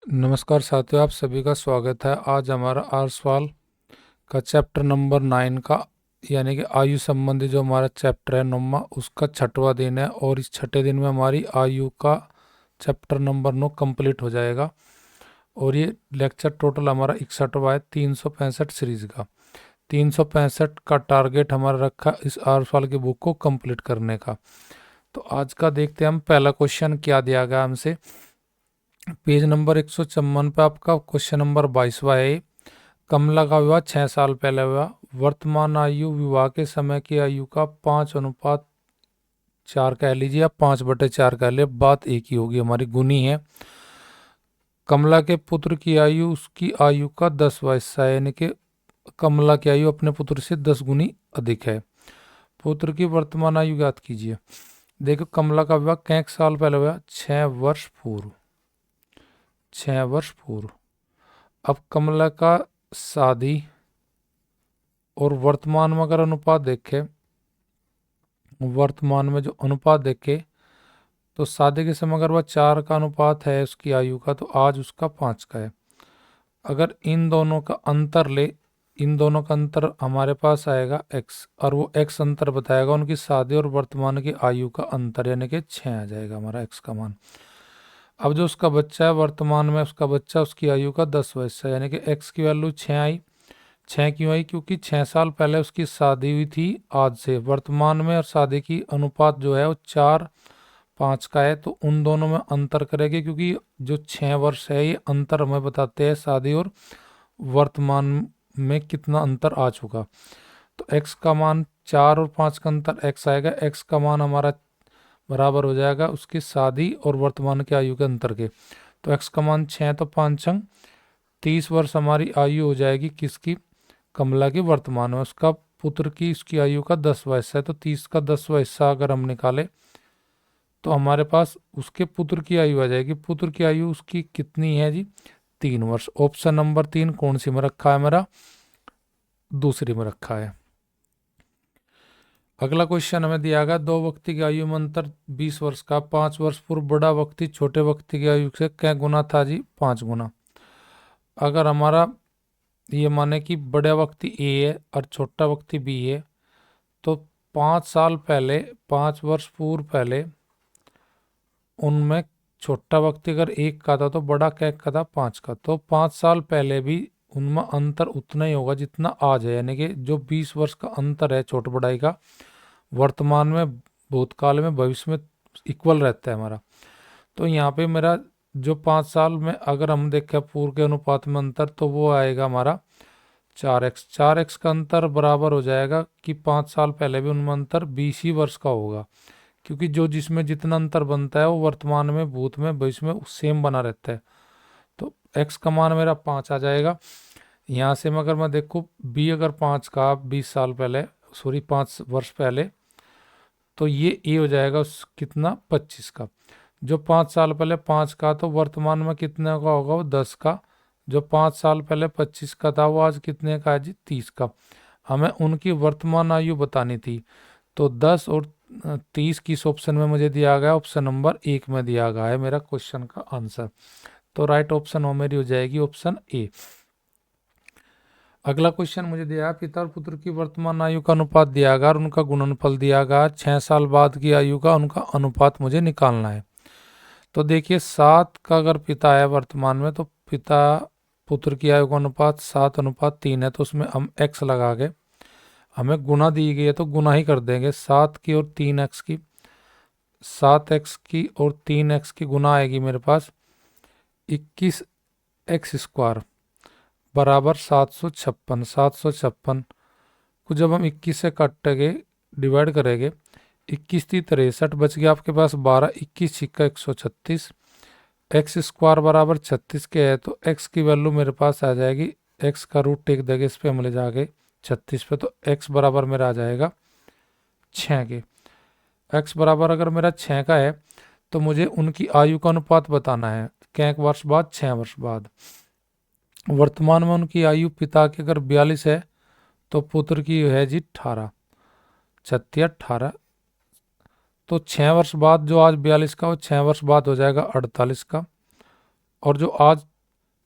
नमस्कार साथियों, आप सभी का स्वागत है। आज हमारा आर सवाल का चैप्टर नंबर 9 का यानी कि आयु संबंधी जो हमारा चैप्टर है 9वां, उसका छठवां दिन है और इस छठे दिन में हमारी आयु का चैप्टर नंबर 9 कंप्लीट हो जाएगा। और ये लेक्चर टोटल हमारा 61वां है 365 सीरीज का। 365 का टारगेट हमारा रखा इस आर सवाल की बुक को कंप्लीट करने का। तो आज का देखते हैं हम। पहला क्वेश्चन क्या दिया गया हमसे, पेज नंबर 154 पे आपका क्वेश्चन नंबर 22वां है। कमला का विवाह 6 साल पहले हुआ। वर्तमान आयु विवाह के समय की आयु का 5:4 कह लीजिए या 5/4 कह लीजिए, बात एक ही होगी, हमारी गुनी है। कमला के पुत्र की आयु उसकी आयु का 10वां हिस्सा है, यानी कि कमला की आयु अपने पुत्र से 10 गुनी अधिक है। पुत्र की वर्तमान आयु ज्ञात कीजिए। देखो, कमला का विवाह कैंक साल पहले हुआ, 6 वर्ष पूर्व। 6 वर्ष पूर्व। अब कमला का शादी और वर्तमान में अगर अनुपात देखें, वर्तमान में जो अनुपात देखे तो शादी के समय अगर वह 4 का अनुपात है उसकी आयु का, तो आज उसका 5 का है। अगर इन दोनों का अंतर ले, इन दोनों का अंतर हमारे पास आएगा x, और वो x अंतर बताएगा उनकी शादी और वर्तमान की आयु का अंतर, यानी कि 6 आ जाएगा हमारा x का मान। अब जो उसका बच्चा है, वर्तमान में उसका बच्चा उसकी आयु का 10वां हिस्सा, यानी कि x की वैल्यू 6 आई। 6 क्यों आई? क्योंकि 6 साल पहले उसकी शादी हुई थी आज से। वर्तमान में और शादी की अनुपात जो है वो 4:5 का है, तो उन दोनों में अंतर करेंगे, क्योंकि जो 6 वर्ष है ये अंतर हमें बताते हैं शादी और वर्तमान में कितना अंतर आ चुका। तो x का मान 4 और 5 का अंतर x आएगा। x का मान हमारा बराबर हो जाएगा उसकी शादी और वर्तमान के आयु के अंतर के। तो x का मान 6, तो 5 अंक 30 वर्ष हमारी आयु हो जाएगी किसकी? कमला की वर्तमान में। उसका पुत्र की उसकी आयु का 10वां हिस्सा है, तो 30 का 10वां हिस्सा अगर हम निकाले तो हमारे पास उसके पुत्र की आयु आ जाएगी। पुत्र की आयु उसकी कितनी है जी? 3 वर्ष। ऑप्शन नंबर 3 कौन सी में रखा है मेरा? दूसरी में रखा है। अगला क्वेश्चन हमें दिया गया, दो व्यक्ति की आयु में अंतर 20 वर्ष का। 5 वर्ष पूर्व बड़ा व्यक्ति छोटे व्यक्ति की आयु से क्या गुना था जी? 5 गुना। अगर हमारा ये माने कि बड़ा व्यक्ति ए है और छोटा व्यक्ति बी है, तो 5 साल पहले, 5 वर्ष पूर्व पहले उनमें छोटा व्यक्ति अगर 1 का था तो बड़ा क्या का था? 5 का। तो 5 साल पहले भी उनमें अंतर उतना ही होगा जितना आज है, यानी कि जो 20 वर्ष का अंतर है छोट बड़ाई का, वर्तमान में, भूतकाल में, भविष्य में इक्वल रहता है हमारा। तो यहाँ पे मेरा जो 5 साल में अगर हम देखें पूर्व के अनुपात में अंतर, तो वो आएगा हमारा 4x। 4x का अंतर बराबर हो जाएगा कि 5 साल पहले भी उनमें अंतर 20 ही वर्ष का होगा, क्योंकि जो जिसमें जितना अंतर बनता है वो वर्तमान में, भूत में, भविष्य में सेम बना रहता है। तो x का मान मेरा 5 आ जाएगा। यहाँ से अगर मैं देखूँ b अगर 5 का 20 साल पहले, सॉरी 5 वर्ष पहले, तो ये ए हो जाएगा उस कितना? 25 का। जो 5 साल पहले 5 का, तो वर्तमान में कितने का होगा? वो 10 का। जो 5 साल पहले 25 का था वो आज कितने का है जी? 30 का। हमें उनकी वर्तमान आयु बतानी थी, तो 10 और 30 किस ऑप्शन में मुझे दिया गया? ऑप्शन नंबर 1 में दिया गया है मेरा क्वेश्चन का आंसर। तो राइट ऑप्शन हो मेरी हो जाएगी ऑप्शन ए। अगला क्वेश्चन मुझे दिया है, पिता और पुत्र की वर्तमान आयु का अनुपात दिया गया और उनका गुणनफल दिया गया। 6 साल बाद की आयु का उनका अनुपात मुझे निकालना है। तो देखिए, 7 का अगर पिता है वर्तमान में, तो पिता पुत्र की आयु का अनुपात 7:3 है, तो उसमें हम x लगा के, हमें गुना दी गई है तो गुना ही कर देंगे। 7 की और 3x की, 7x की और 3x की गुना आएगी मेरे पास 21x² बराबर 756। 756 को जब हम 21 से काटेंगे, डिवाइड करेंगे, 21×3 = 63, बच गया आपके पास 12। 21×6 = 136। x² बराबर 36 के है, तो x की वैल्यू मेरे पास आ जाएगी, x का रूट टेक देंगे इस पे हम ले जाके 36 पे, तो x बराबर मेरा आ जाएगा 6 के। x बराबर अगर मेरा 6 का है तो मुझे उनकी आयु का अनुपात बताना है। कैंक वर्ष बाद? 6 वर्ष बाद। वर्तमान में उनकी आयु पिता की अगर 42 है तो पुत्र की है जी 18, 36 18। तो 6 वर्ष बाद जो आज 42 का, वो 6 वर्ष बाद हो जाएगा 48 का। और जो आज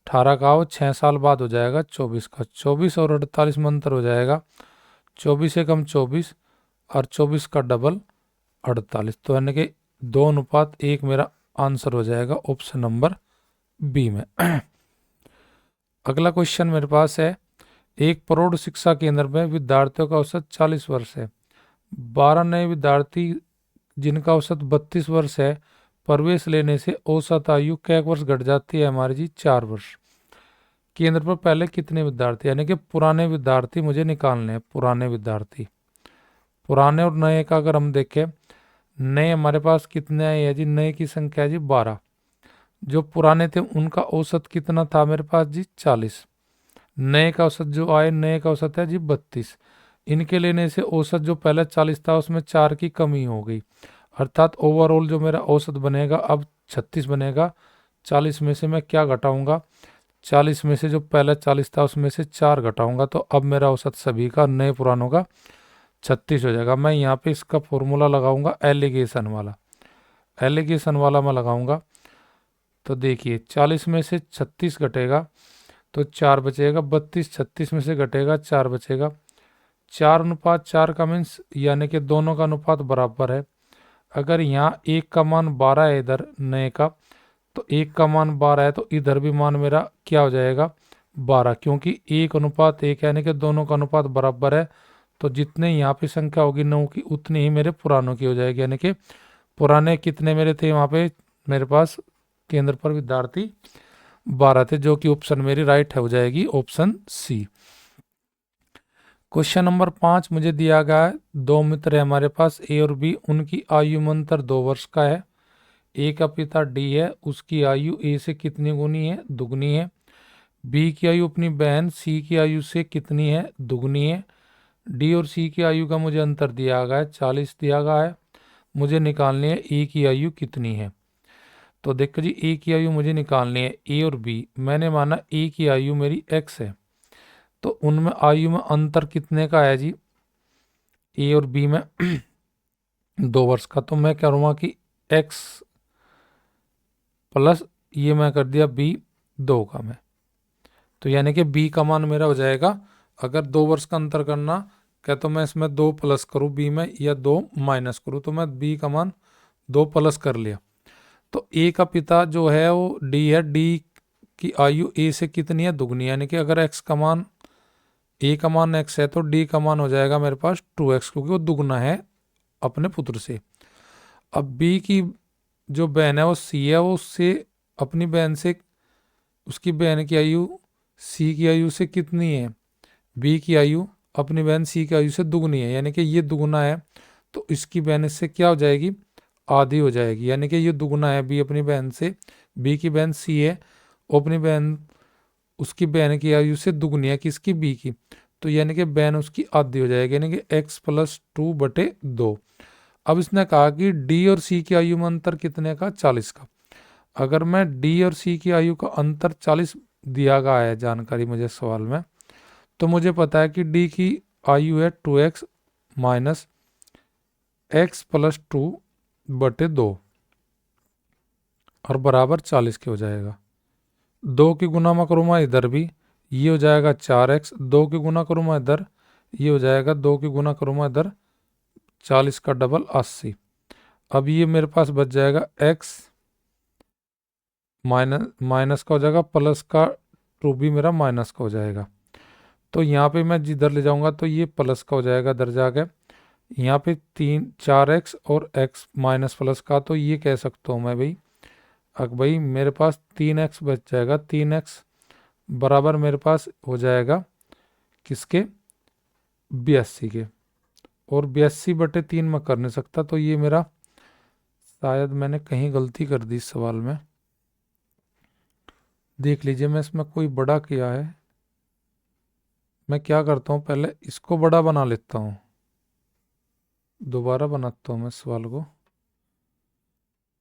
18 का हो 6 साल बाद हो जाएगा 24 का। 24 और 48 में अंतर हो जाएगा 24 से कम 24 और 24 का डबल 48। तो यानी कि 2:1 मेरा आंसर हो जाएगा ऑप्शन नंबर बी में। अगला क्वेश्चन मेरे पास है, एक प्रौढ़ शिक्षा केंद्र में विद्यार्थियों का औसत 40 वर्ष है। 12 नए विद्यार्थी जिनका औसत 32 वर्ष है प्रवेश लेने से औसत आयु कै वर्ष घट जाती है हमारी जी? 4 वर्ष। केंद्र पर पहले कितने विद्यार्थी, यानी कि पुराने विद्यार्थी मुझे निकालने हैं। पुराने विद्यार्थी, पुराने और नए का अगर हम देखें, नए हमारे पास कितने आए हैं जी? नए की संख्या जी 12। जो पुराने थे उनका औसत कितना था मेरे पास जी? 40। नए का औसत जो आए, नए का औसत है जी 32। इनके लेने से औसत जो पहले 40 था उसमें 4 की कमी हो गई, अर्थात ओवरऑल जो मेरा औसत बनेगा अब 36 बनेगा। 40 में से मैं क्या घटाऊंगा? 40 में से जो पहले 40 था उसमें से 4 घटाऊंगा, तो अब मेरा औसत सभी का नए पुरानों का 36 हो जाएगा। मैं यहाँ पे इसका फॉर्मूला लगाऊंगा एलिगेशन वाला। एलिगेशन वाला मैं लगाऊंगा तो देखिए 40 में से 36 घटेगा तो 4 बचेगा, 32 36 में से घटेगा 4 बचेगा। 4:4 का मीन्स यानी कि दोनों का अनुपात बराबर है। अगर यहाँ एक का मान 12 है इधर नए का, तो एक का मान 12 है तो इधर भी मान मेरा क्या हो जाएगा? 12, क्योंकि 1:1 यानी कि दोनों का अनुपात बराबर है। तो जितने यहाँ पे संख्या होगी 9 की उतनी ही मेरे पुरानों की हो जाएगी, यानी कि पुराने कितने मेरे थे वहाँ पे मेरे पास केंद्र पर विद्यार्थी 12 थे, जो कि ऑप्शन मेरी राइट है हो जाएगी ऑप्शन सी। क्वेश्चन नंबर 5 मुझे दिया गया है, दो मित्र है हमारे पास ए और बी, उनकी आयु में अंतर 2 वर्ष का है। ए का पिता डी है, उसकी आयु ए से कितनी गुनी है? दुगनी है। बी की आयु अपनी बहन सी की आयु से कितनी है? दुगनी है। डी और सी की आयु का मुझे अंतर दिया गया है 40 दिया गया है। मुझे निकालनी है ए की आयु कितनी है। तो देखो जी, ए की आयु मुझे निकालनी है। ए और बी, मैंने माना ए की आयु मेरी एक्स है, तो उनमें आयु में अंतर कितने का है जी? ए और बी में 2 वर्ष का। तो मैं करूँगा कि एक्स प्लस ये मैं कर दिया बी 2 का मैं, तो यानी कि बी का मान मेरा हो जाएगा, अगर 2 वर्ष का अंतर करना क्या तो मैं इसमें 2 प्लस करूँ बी में या 2 माइनस करूँ, तो मैं बी का मान 2 प्लस कर लिया। तो ए का पिता जो है वो डी है, डी की आयु ए से कितनी है? दुगनी, यानी कि अगर एक्स का मान, ए का मान एक्स है तो डी का मान हो जाएगा मेरे पास 2x, क्योंकि वो दुगना है अपने पुत्र से। अब बी की जो बहन है वो सी है, वो उससे अपनी बहन से, उसकी बहन की आयु सी की आयु से कितनी है? बी की आयु अपनी बहन सी की आयु से दुगनी है, यानी कि ये दुगना है तो इसकी बहन इससे क्या हो जाएगी? आधी हो जाएगी, यानी कि ये दुगना है बी अपनी बहन से। बी की बहन सी है, वो अपनी बहन, उसकी बहन की आयु से दुगनी है किसकी? बी की, तो यानी कि बहन उसकी आधी हो जाएगी, यानी कि x+2/2। अब इसने कहा कि डी और सी की आयु में अंतर कितने का? 40 का। अगर मैं डी और सी की आयु का अंतर 40 दिया गया है जानकारी मुझे सवाल में, तो मुझे पता है कि डी की आयु है 2x माइनस x+2/2 और बराबर 40 के हो जाएगा। 2 की गुना में करूँगा इधर भी, ये हो जाएगा 4x। 2 की गुना करूँगा इधर, ये हो जाएगा 2 की गुना करूँगा इधर 40 का डबल 80। अब ये मेरे पास बच जाएगा x माइनस का हो जाएगा, प्लस का 2 भी मेरा माइनस का हो जाएगा। तो यहाँ पे मैं जिधर ले जाऊँगा तो ये प्लस का हो जाएगा इधर जाके, यहाँ पे 4x और x माइनस प्लस का, तो ये कह सकता हूँ मैं भाई, अब भाई मेरे पास 3x बच जाएगा। 3x बराबर मेरे पास हो जाएगा किसके? 82 के। और 82/3 में कर नहीं सकता, तो ये मेरा शायद मैंने कहीं गलती कर दी इस सवाल में। देख लीजिए, मैं इसमें कोई बड़ा किया है। मैं क्या करता हूँ, पहले इसको बड़ा बना लेता हूँ, दोबारा बनाता हूँ मैं सवाल को।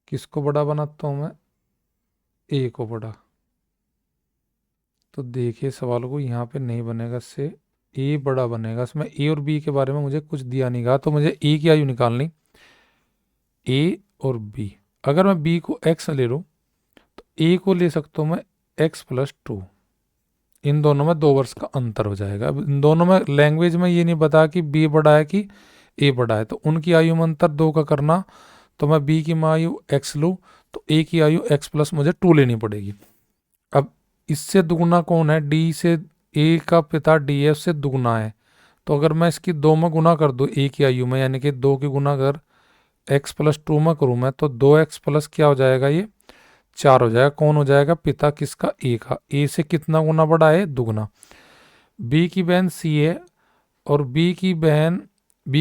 किसको बड़ा बनाता हूँ मैं? ए को बड़ा। तो देखिए सवाल को यहाँ पे नहीं बनेगा, इससे ए बड़ा बनेगा। इसमें ए और बी के बारे में मुझे कुछ दिया नहीं गया, तो मुझे ए की आयु निकालनी, ए और बी। अगर मैं बी को एक्स ले लूँ तो ए को ले सकता हूँ मैं एक्स प्लस टू। इन दोनों में 2 वर्ष का अंतर हो जाएगा। अब इन दोनों में लैंग्वेज में ये नहीं बता कि बी बड़ा है कि ए बड़ा है, तो उनकी आयु में अंतर 2 का करना, तो मैं बी की आयु एक्स लूँ तो ए की आयु एक्स प्लस मुझे 2 लेनी पड़ेगी। अब इससे दुगुना कौन है, डी से, ए का पिता डी है, उससे दुगुना है, तो अगर मैं इसकी 2 में गुना कर दूँ ए की आयु में, यानी कि 2 की गुना अगर एक्स प्लस 2 में करूँ मैं, तो 2x प्लस क्या हो जाएगा, ये 4 हो जाएगा। कौन हो जाएगा, पिता किसका, ए का। ए से कितना गुना बड़ा है, दुगुना। बी की बहन सी है और बी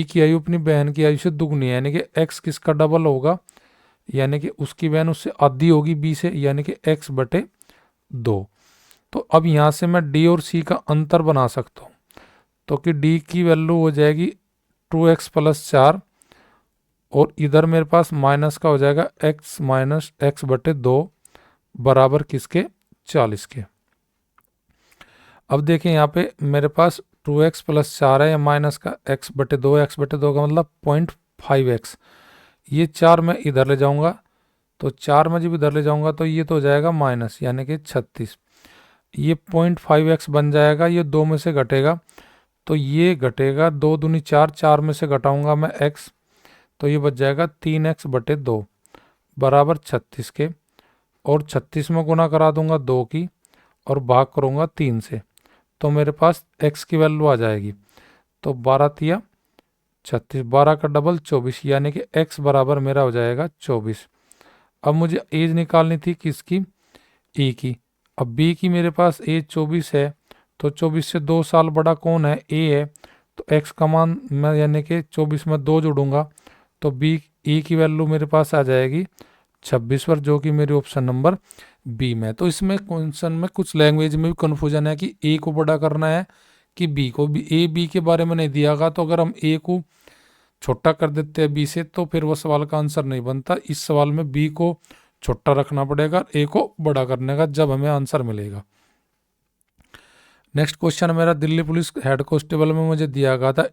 की आयु अपनी बहन की आयु से दुगनी है, यानी कि एक्स किसका डबल होगा, यानी कि उसकी बहन उससे आधी होगी बी से, यानी कि एक्स बटे 2। तो अब यहाँ से मैं डी और सी का अंतर बना सकता हूँ, तो कि डी की वैल्यू हो जाएगी 2x प्लस 4 और इधर मेरे पास माइनस का हो जाएगा x माइनस एक्स बटे 2 बराबर किसके, 40 के। अब देखें यहाँ पे मेरे पास 2x प्लस 4 है, या माइनस का x बटे 2, एक्स बटे 2 का मतलब 0.5x। ये 4 मैं इधर ले जाऊंगा, तो 4 में जब इधर ले जाऊंगा तो ये तो हो जाएगा माइनस, यानी कि 36। ये 0.5x बन जाएगा, ये 2 में से घटेगा, तो ये घटेगा 2 दूनी 4, 4 में से घटाऊंगा मैं x, तो ये बच जाएगा 3x बटे 2 बराबर 36 के। और 36 में गुना करा दूंगा 2 की और भाग करूंगा 3 से, तो मेरे पास x की वैल्यू आ जाएगी, तो 12 तिया 36, 12 का डबल 24, यानी कि x बराबर मेरा हो जाएगा 24। अब मुझे एज निकालनी थी किसकी, ए की। अब बी की मेरे पास एज 24 है, तो 24 से 2 साल बड़ा कौन है, ए है, तो x का मान मैं यानी कि 24 में 2 जोड़ूंगा, तो बी ए की वैल्यू मेरे पास आ जाएगी 26 पर, जो कि मेरी ऑप्शन नंबर बी में। तो इसमें क्वेश्चन में कुछ लैंग्वेज में भी कन्फ्यूजन है कि ए को बड़ा करना है कि बी को। भी ए बी के बारे में नहीं दिया गया, तो अगर हम ए को छोटा कर देते हैं बी से, तो फिर वो सवाल का आंसर नहीं बनता। इस सवाल में बी को छोटा रखना पड़ेगा, ए को बड़ा करने का, जब हमें आंसर मिलेगा। नेक्स्ट क्वेश्चन मेरा दिल्ली पुलिस हेड कांस्टेबल में मुझे दिया गया था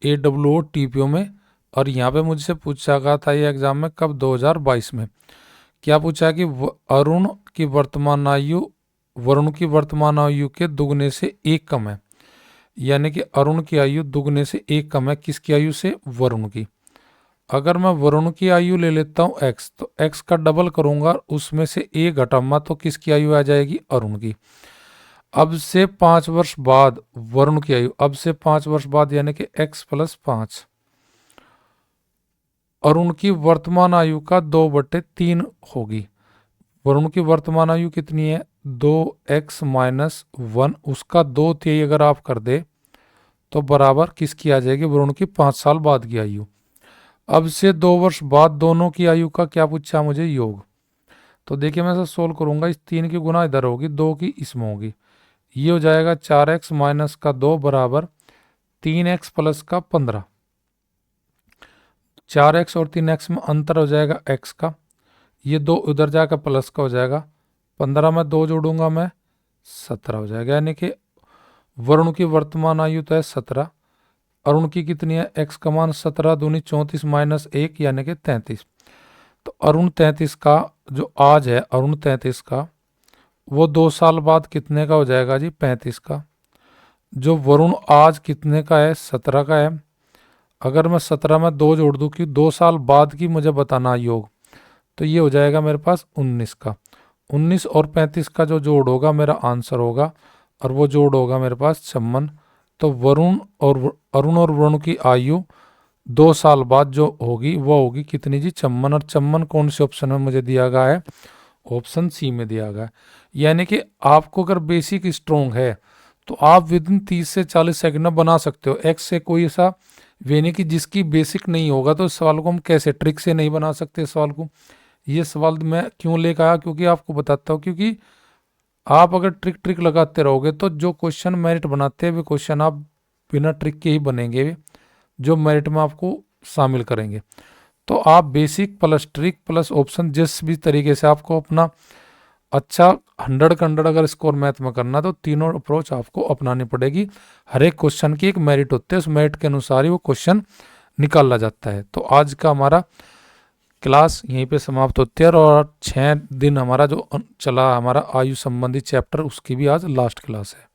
AWO TPO में, और यहाँ पे मुझसे पूछा गया था ये एग्जाम में कब, 2022 में। क्या पूछा कि वरुण की वर्तमान आयु के दुगने से 1 कम है, यानी कि अरुण की आयु दुगने से 1 कम है, किसकी आयु से, वरुण की। अगर मैं वरुण की आयु ले लेता हूँ x, तो x का डबल करूंगा, उसमें से 1 घटाऊंगा, तो किसकी आयु आ जाएगी, अरुण की। अब से 5 वर्ष बाद वरुण की आयु, अब से 5 वर्ष बाद यानी कि x प्लस 5, अरुण की वर्तमान आयु का 2/3 होगी। वरुण की वर्तमान आयु कितनी है, 2x माइनस 1, उसका 2/3 अगर आप कर दे तो बराबर किसकी आ जाएगी, वरुण की 5 साल बाद की आयु। अब से 2 वर्ष बाद दोनों की आयु का क्या पूछा मुझे, योग। तो देखिए मैं इसे सोल्व करूंगा, इस 3 की गुना इधर होगी, 2 की इसमें होगी, ये हो जाएगा 4x माइनस का 2 बराबर 3x प्लस का 15। 4x और 3x में अंतर हो जाएगा x का, ये 2 उधर जाकर प्लस का हो जाएगा, 15 में 2 जोड़ूंगा मैं 17 हो जाएगा, यानी कि वरुण की वर्तमान आयु तो है 17, अरुण की कितनी है, x का मान 17 दूनी 34 माइनस 1 यानी कि 33। तो अरुण 33 का जो आज है, अरुण 33 का वो 2 साल बाद कितने का हो जाएगा जी, 35 का। जो वरुण आज कितने का है, 17 का है। अगर मैं 17 में 2 जोड़ दूं कि 2 साल बाद की मुझे बताना योग, तो ये हो जाएगा मेरे पास 19 का। 19 और 35 का जो जोड़ होगा मेरा आंसर होगा, और वो जोड़ होगा मेरे पास 56। तो अरुण और वरुण की आयु 2 साल बाद जो होगी वो होगी कितनी जी, 56। और 56 कौन से ऑप्शन में मुझे दिया गया है, ऑप्शन सी में दिया गया है। यानी कि आपको अगर बेसिक स्ट्रोंग है तो आप विद इन 30 से 40 सेकंड में बना सकते हो। एक्स से कोई ऐसा वे नहीं कि जिसकी बेसिक नहीं होगा तो इस सवाल को हम कैसे ट्रिक से नहीं बना सकते इस सवाल को। ये सवाल मैं क्यों लेकर आया, क्योंकि आपको बताता हूँ, क्योंकि आप अगर ट्रिक लगाते रहोगे तो जो क्वेश्चन मेरिट बनाते हैं वे क्वेश्चन आप बिना ट्रिक के ही बनेंगे, जो मेरिट में आपको शामिल करेंगे। तो आप basic plus trick plus option जिस भी तरीके से आपको अपना अच्छा 100 का 100 अगर स्कोर मैथ में करना, तो तीनों अप्रोच आपको अपनानी पड़ेगी। हर एक क्वेश्चन की एक मेरिट होती है, उस मेरिट के अनुसार ही वो क्वेश्चन निकाला जाता है। तो आज का हमारा क्लास यहीं पे समाप्त होती है और 6 दिन हमारा जो चला हमारा आयु संबंधी चैप्टर उसकी भी आज लास्ट क्लास है।